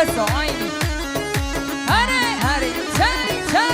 بس عيني هري هري تاي تاي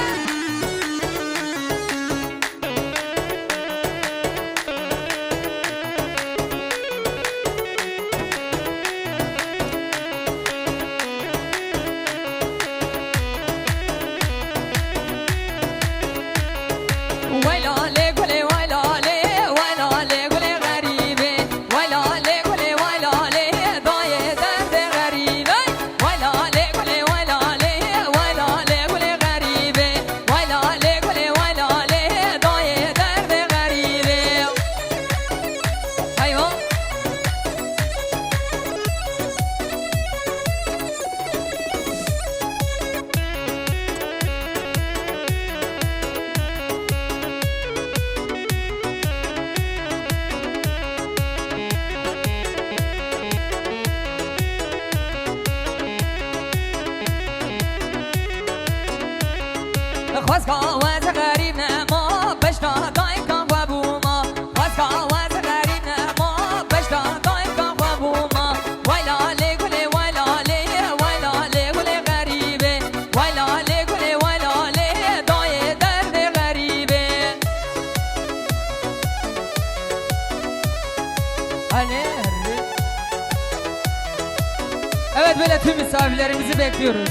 خواست کاوز غریب نما بشتا دایم کام و بوما خواست کاوز غریب نما بشتا دایم کام و بوما ویلاله گله ویلاله ویلاله گله غریبه ویلاله گله ویلاله دای درد غریبه Evet böyle tüm misafirlerimizi bekliyoruz.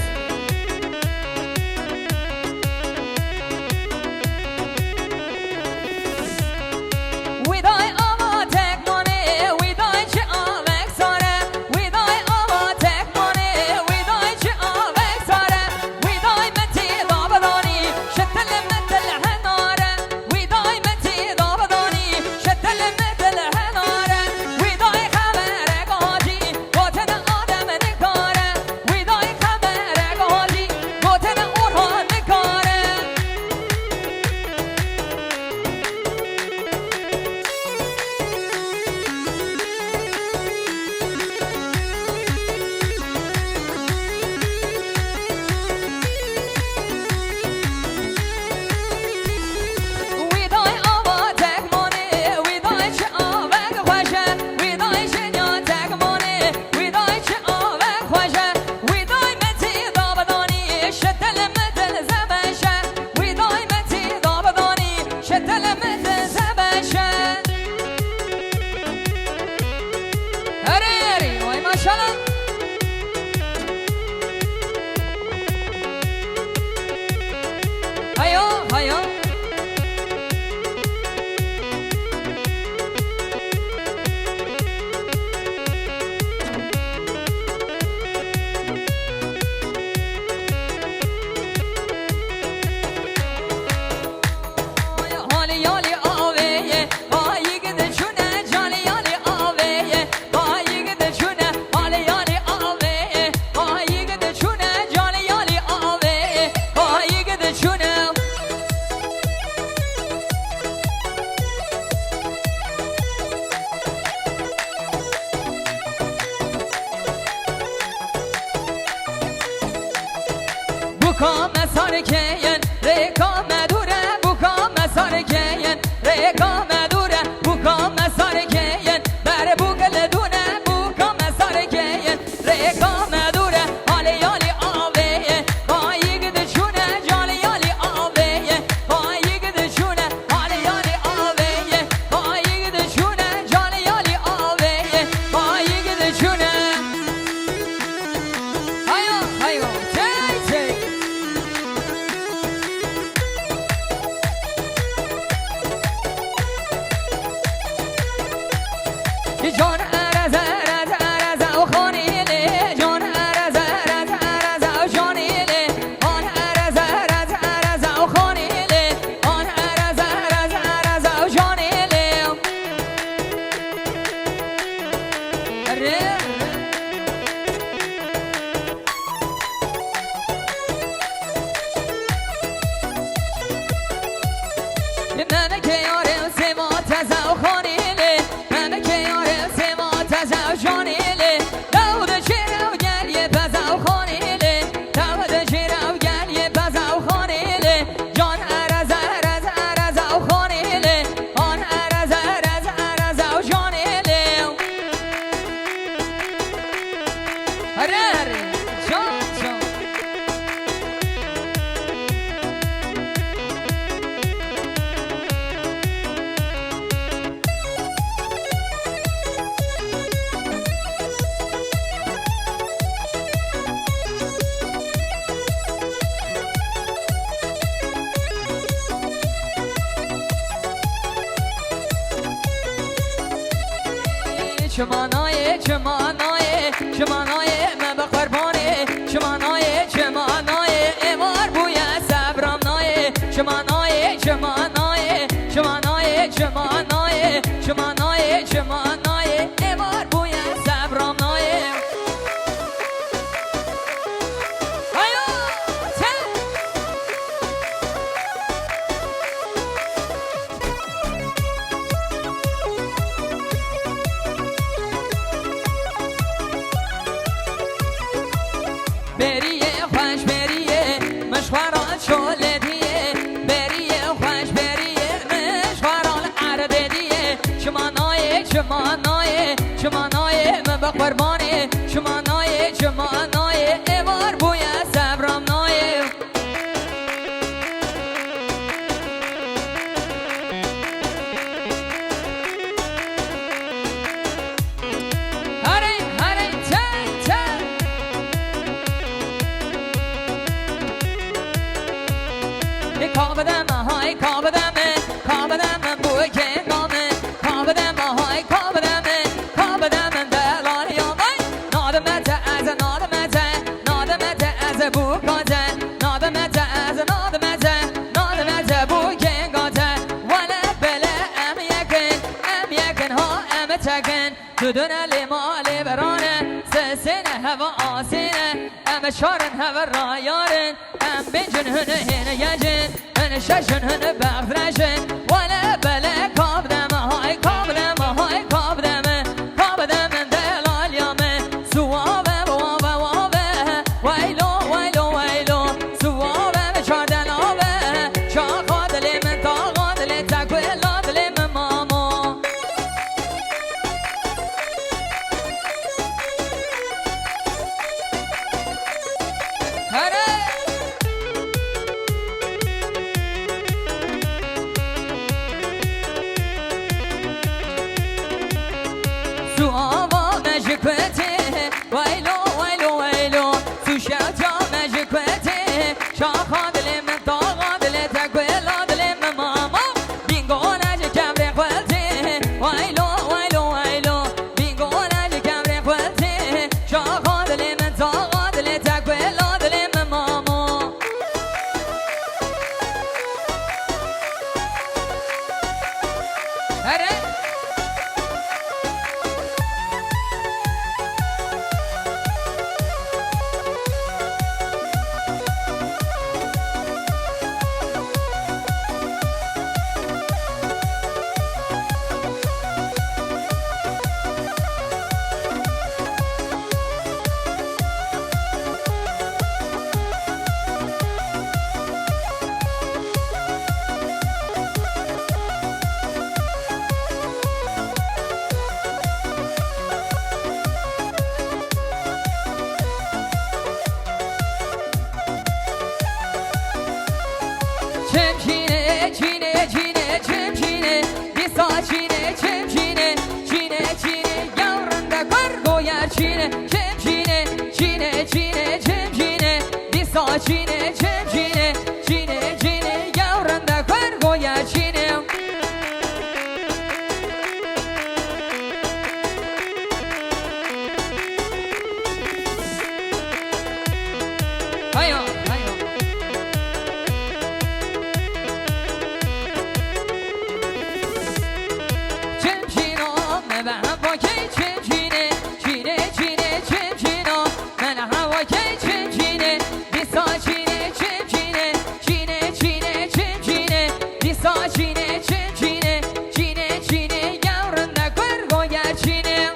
Buka mesarkeyen reka medure buka mesarkeyen reka medure buka mesarkeyen ber bugale dune buka mesarkeyen reka medure ali ali aveye vay gide şune jali ali aveye vay gide şune ali ali aveye vay gide şune jali ali aveye vay gide şune hayo hayo hey hey چمانای چمانای چمانای من بقربانی چمانای چمانای امار بوی صبرم نای چمانای چمانای چمانای چمانای چمانای چمانای امار بوی صبرم نای بریه خوش بریه مشواران شله دیه بریه خوش بریه مشواران عرده دیه چمانای چمانای چمانای من بقربانی چمانای چمانای امار بوی صبرم نای کابدم های کابدم کابدم بوی کنگامه کابدم های کابدم کابدم دلاریام نادمت از نادمت نادمت از بو کازه نادمت از نادمت نادمت بو کنگازه ولا بلا ام یکن ها ام تکن دودن لیمال برانه سسن هوا آسینه ام شارن هوا رایارن ام بنجن هنه هنه یجن هنه ششن هنه بغدرشن ولا بلا کابدم های کابدم های کابدم کابدم دلال یامه سوابه وابه وابه ویلو ویلو ویلو سوابه چاردن آبه شاقا دلی من تاقا دلی تکویلا دلی من ماما سو آوا مجکوته ویلو ویلو ویلو سو شوتا مجکوته شاخا دل من تاقا دل تکویلا دل من ماما بینگو نج کمر خوالته ویلو ویلو ویلو بینگو نج کمر خوالته شاخا دل من تاقا دل تکویلا دل من ماما چمچینه چینه چینه چمچینه دیسا چینه چمچینه چینه چینه یارنده گرگویر چینه چمچینه چینه چینه چمچینه دیسا چینه چمچینه چینه چینه یارنده گرگویر چینه هیا هیا چینه چینه چینه چینه یارنده گرگویر چینه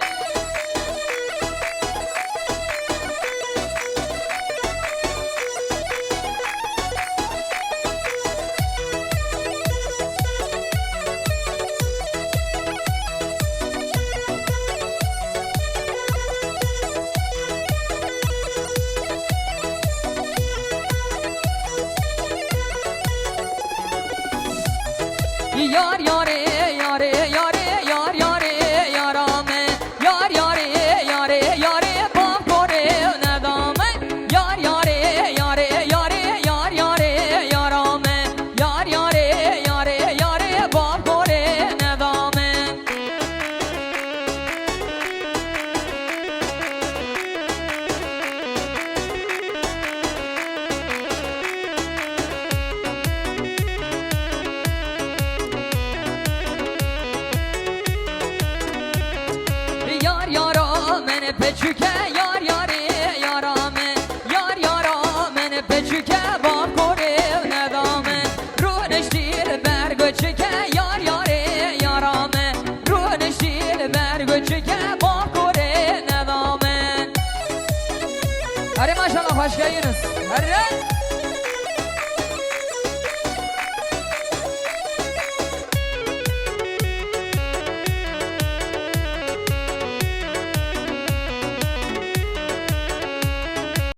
یار یاره یاره یاره یار یاره یارامه یار یاره یاره یاره باف گره ندامه یار یاره یاره یاره یار یاره یارامه یار یاره یاره یاره باف گره ندامه بچکه یار یاری یارامه یار یارامن بچکه باب کوری ندامه رو نشتیر برگو چکه یار یاری یارامه رو نشتیر برگو چکه باب کوری ندامه. آره ماشاءالله خوشگاه یونس. آره